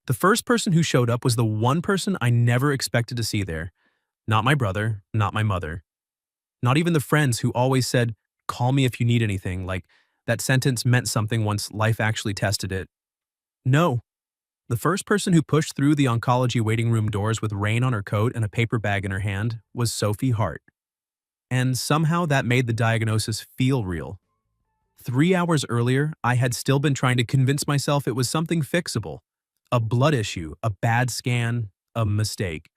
The first person who showed up was the one person I never expected to see there. Not my brother, not my mother, not even the friends who always said, "Call me if you need anything," like that sentence meant something once life actually tested it. No, the first person who pushed through the oncology waiting room doors with rain on her coat and a paper bag in her hand was Sophie Hart. And somehow that made the diagnosis feel real. 3 hours earlier, I had still been trying to convince myself it was something fixable, a blood issue, a bad scan, a mistake.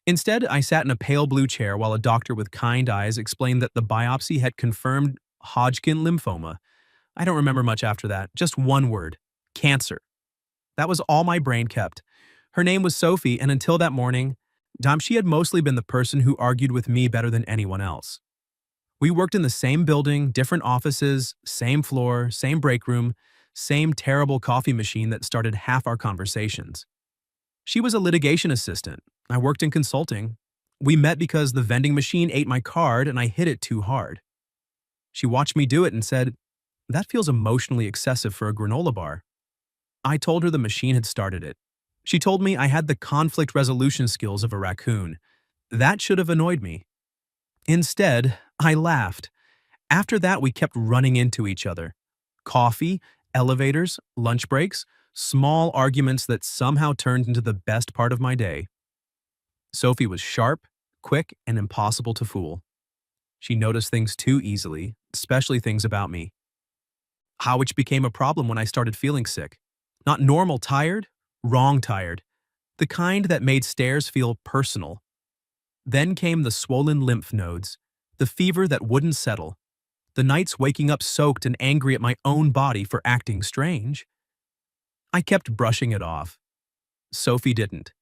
Instead, I sat in a pale blue chair while a doctor with kind eyes explained that the biopsy had confirmed Hodgkin lymphoma. I don't remember much after that, just one word: cancer. That was all my brain kept. Her name was Sophie, and until that morning, she had mostly been the person who argued with me better than anyone else. We worked in the same building, different offices, same floor, same break room, same terrible coffee machine that started half our conversations. She was a litigation assistant. I worked in consulting. We met because the vending machine ate my card and I hit it too hard. She watched me do it and said, "That feels emotionally excessive for a granola bar." I told her the machine had started it. She told me I had the conflict resolution skills of a raccoon. That should have annoyed me. Instead, I laughed. After that, we kept running into each other. Coffee, elevators, lunch breaks, small arguments that somehow turned into the best part of my day. Sophie was sharp, quick, and impossible to fool. She noticed things too easily, especially things about me. Which became a problem when I started feeling sick. Not normal tired, wrong tired. The kind that made stares feel personal. Then came the swollen lymph nodes, the fever that wouldn't settle, the nights waking up soaked and angry at my own body for acting strange. I kept brushing it off. Sophie didn't.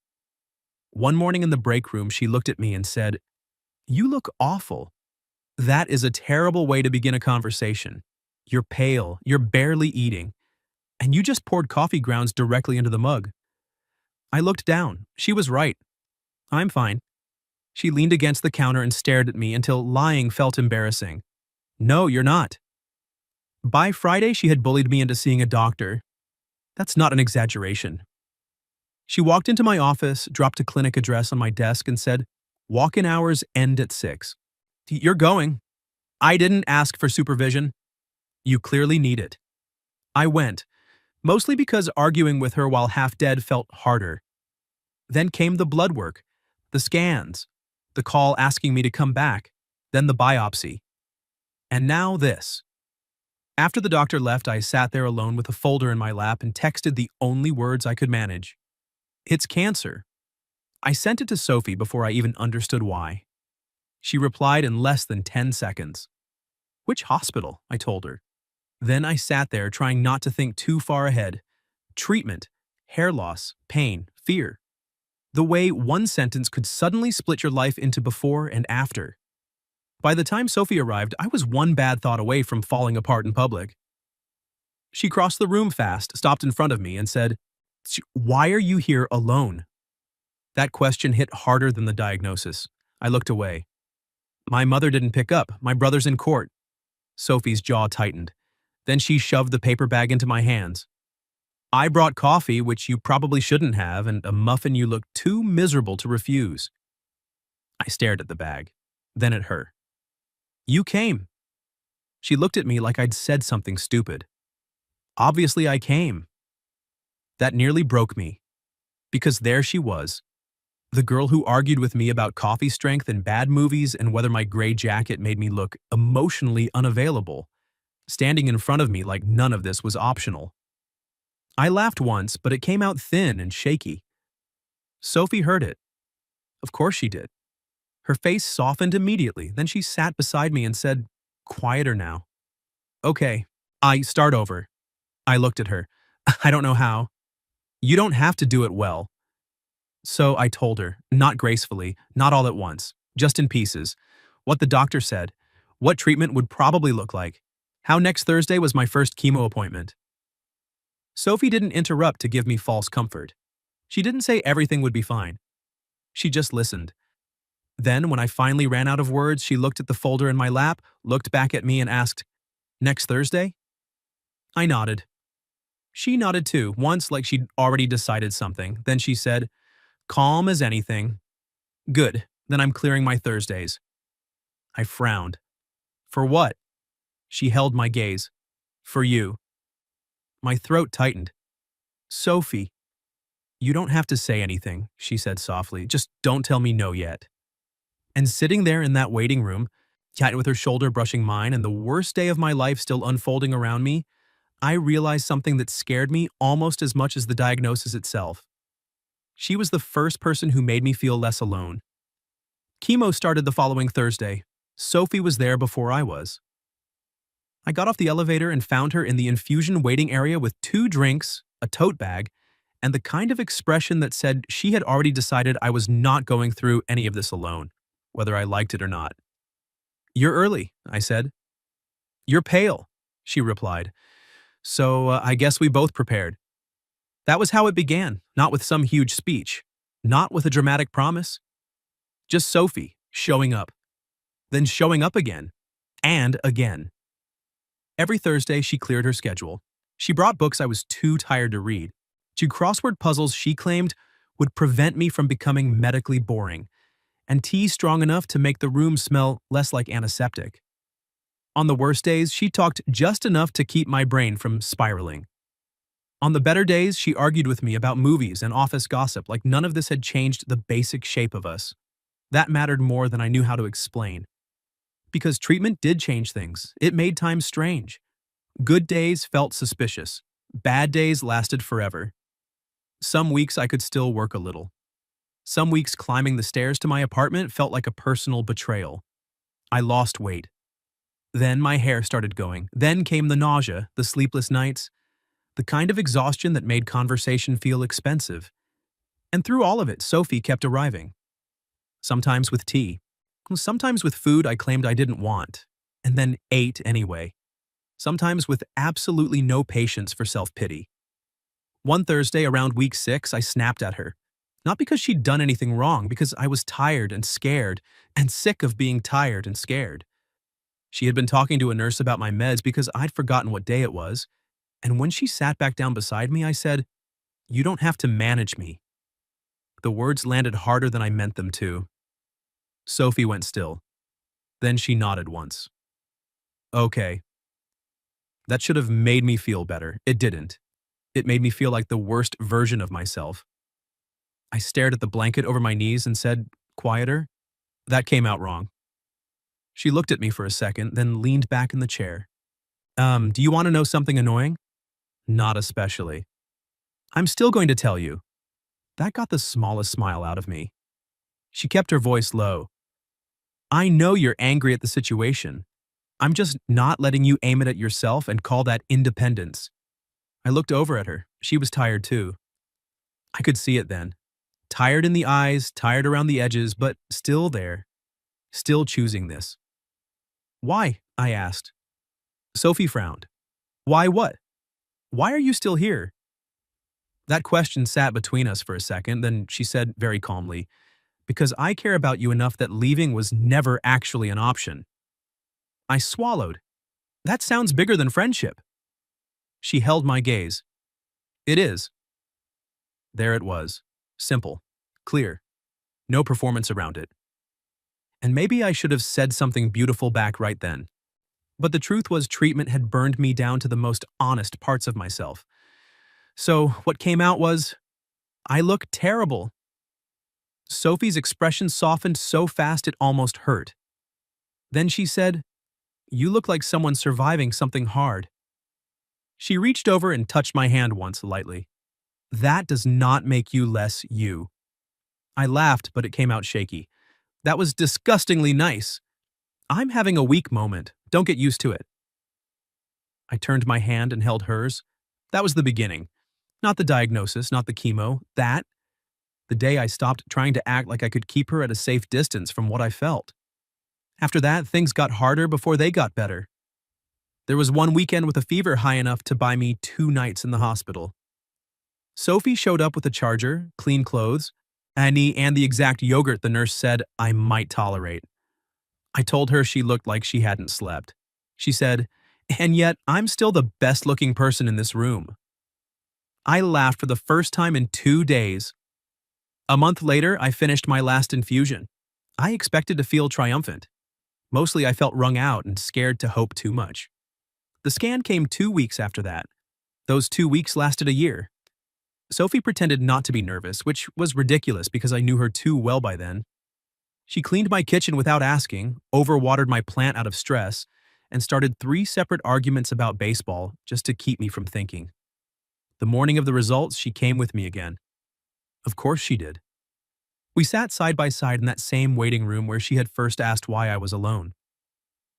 One morning in the break room, she looked at me and said, "You look awful." That is a terrible way to begin a conversation. You're pale, you're barely eating, and you just poured coffee grounds directly into the mug. I looked down. She was right. I'm fine. She leaned against the counter and stared at me until lying felt embarrassing. "No, you're not." By Friday, she had bullied me into seeing a doctor. That's not an exaggeration. She walked into my office, dropped a clinic address on my desk, and said, "Walk-in hours end at 6. You're going. I didn't ask for supervision. You clearly need it." I went, mostly because arguing with her while half dead felt harder. Then came the blood work, the scans, the call asking me to come back, then the biopsy. And now this. After the doctor left, I sat there alone with a folder in my lap and texted the only words I could manage. "It's cancer." I sent it to Sophie before I even understood why. She replied in less than 10 seconds. "Which hospital?" I told her. Then I sat there trying not to think too far ahead. Treatment, hair loss, pain, fear. The way one sentence could suddenly split your life into before and after. By the time Sophie arrived, I was one bad thought away from falling apart in public. She crossed the room fast, stopped in front of me, and said, "Why are you here alone?" That question hit harder than the diagnosis. I looked away. "My mother didn't pick up. My brother's in court." Sophie's jaw tightened. Then she shoved the paper bag into my hands. "I brought coffee, which you probably shouldn't have, and a muffin you look too miserable to refuse." I stared at the bag, then at her. "You came." She looked at me like I'd said something stupid. "Obviously I came." That nearly broke me, because there she was, the girl who argued with me about coffee strength and bad movies and whether my gray jacket made me look emotionally unavailable, standing in front of me like none of this was optional. I laughed once, but it came out thin and shaky. Sophie heard it. Of course she did. Her face softened immediately, then she sat beside me and said, "Quieter now." "Okay, I start over." I looked at her. "I don't know how." "You don't have to do it well." So I told her, not gracefully, not all at once, just in pieces, what the doctor said, what treatment would probably look like, how next Thursday was my first chemo appointment. Sophie didn't interrupt to give me false comfort. She didn't say everything would be fine. She just listened. Then, when I finally ran out of words, she looked at the folder in my lap, looked back at me and asked, "Next Thursday?" I nodded. She nodded too, once like she'd already decided something. Then she said, calm as anything. Good, then I'm clearing my Thursdays. I frowned. For what? She held my gaze. For you. My throat tightened. Sophie. You don't have to say anything, she said softly. Just don't tell me no yet. And sitting there in that waiting room, yet with her shoulder brushing mine and the worst day of my life still unfolding around me, I realized something that scared me almost as much as the diagnosis itself. She was the first person who made me feel less alone. Chemo started the following Thursday. Sophie was there before I was. I got off the elevator and found her in the infusion waiting area with 2 drinks, a tote bag, and the kind of expression that said she had already decided I was not going through any of this alone, whether I liked it or not. You're early, I said. You're pale, she replied. So I guess we both prepared. That was how it began, not with some huge speech, not with a dramatic promise. Just Sophie showing up, then showing up again, and again. Every Thursday, she cleared her schedule. She brought books I was too tired to read, to crossword puzzles she claimed would prevent me from becoming medically boring, and tea strong enough to make the room smell less like antiseptic. On the worst days, she talked just enough to keep my brain from spiraling. On the better days, she argued with me about movies and office gossip like none of this had changed the basic shape of us. That mattered more than I knew how to explain. Because treatment did change things. It made times strange. Good days felt suspicious. Bad days lasted forever. Some weeks I could still work a little. Some weeks climbing the stairs to my apartment felt like a personal betrayal. I lost weight. Then my hair started going. Then came the nausea, the sleepless nights, the kind of exhaustion that made conversation feel expensive. And through all of it, Sophie kept arriving. Sometimes with tea. Sometimes with food I claimed I didn't want, and then ate anyway. Sometimes with absolutely no patience for self-pity. One Thursday around week 6, I snapped at her. Not because she'd done anything wrong, because I was tired and scared, and sick of being tired and scared. She had been talking to a nurse about my meds because I'd forgotten what day it was, and when she sat back down beside me, I said, "You don't have to manage me." The words landed harder than I meant them to. Sophie went still. Then she nodded once. Okay. That should have made me feel better. It didn't. It made me feel like the worst version of myself. I stared at the blanket over my knees and said, quieter, "That came out wrong." She looked at me for a second, then leaned back in the chair. Do you want to know something annoying? Not especially. I'm still going to tell you. That got the smallest smile out of me. She kept her voice low. I know you're angry at the situation. I'm just not letting you aim it at yourself and call that independence. I looked over at her. She was tired too. I could see it then. Tired in the eyes, tired around the edges, but still there. Still choosing this. Why? I asked. Sophie frowned. Why what? Why are you still here? That question sat between us for a second, then she said very calmly, because I care about you enough that leaving was never actually an option. I swallowed. That sounds bigger than friendship. She held my gaze. It is. There it was. Simple. Clear. No performance around it. And maybe I should have said something beautiful back right then. But the truth was treatment had burned me down to the most honest parts of myself. So what came out was, I look terrible. Sophie's expression softened so fast it almost hurt. Then she said, "You look like someone surviving something hard." She reached over and touched my hand once lightly. That does not make you less you. I laughed, but it came out shaky. That was disgustingly nice. I'm having a weak moment. Don't get used to it. I turned my hand and held hers. That was the beginning. Not the diagnosis, not the chemo. That. The day I stopped trying to act like I could keep her at a safe distance from what I felt. After that, things got harder before they got better. There was one weekend with a fever high enough to buy me 2 nights in the hospital. Sophie showed up with a charger, clean clothes, and the exact yogurt the nurse said I might tolerate. I told her she looked like she hadn't slept. She said, "And yet, I'm still the best-looking person in this room." I laughed for the first time in 2 days. A month later, I finished my last infusion. I expected to feel triumphant. Mostly, I felt wrung out and scared to hope too much. The scan came 2 weeks after that. Those 2 weeks lasted a year. Sophie pretended not to be nervous, which was ridiculous because I knew her too well by then. She cleaned my kitchen without asking, overwatered my plant out of stress, and started 3 separate arguments about baseball just to keep me from thinking. The morning of the results, she came with me again. Of course she did. We sat side by side in that same waiting room where she had first asked why I was alone.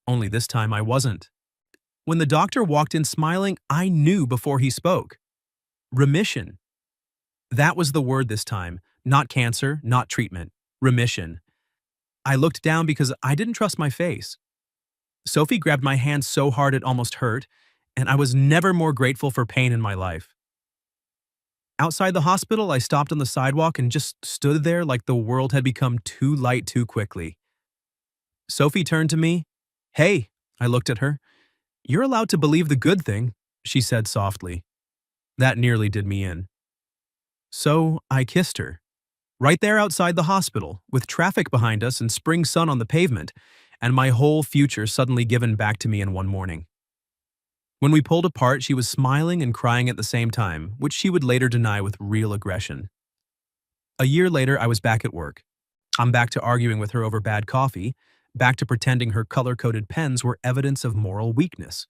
Only this time I wasn't. When the doctor walked in smiling, I knew before he spoke. Remission. That was the word this time. Not cancer, not treatment. Remission. I looked down because I didn't trust my face. Sophie grabbed my hand so hard it almost hurt, and I was never more grateful for pain in my life. Outside the hospital, I stopped on the sidewalk and just stood there like the world had become too light too quickly. Sophie turned to me. "Hey," I looked at her. "You're allowed to believe the good thing," she said softly. That nearly did me in. So I kissed her. Right there outside the hospital, with traffic behind us and spring sun on the pavement, and my whole future suddenly given back to me in one morning. When we pulled apart, she was smiling and crying at the same time, which she would later deny with real aggression. A year later, I was back at work. I'm back to arguing with her over bad coffee, back to pretending her color-coded pens were evidence of moral weakness.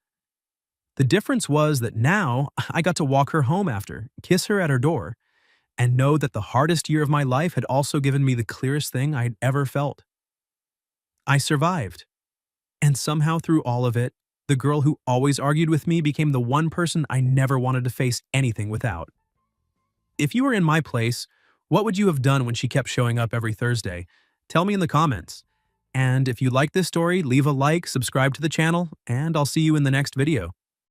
The difference was that now I got to walk her home after, kiss her at her door, and know that the hardest year of my life had also given me the clearest thing I'd ever felt. I survived. And somehow through all of it, the girl who always argued with me became the one person I never wanted to face anything without. If you were in my place, what would you have done when she kept showing up every Thursday? Tell me in the comments. And if you like this story, leave a like, subscribe to the channel, and I'll see you in the next video.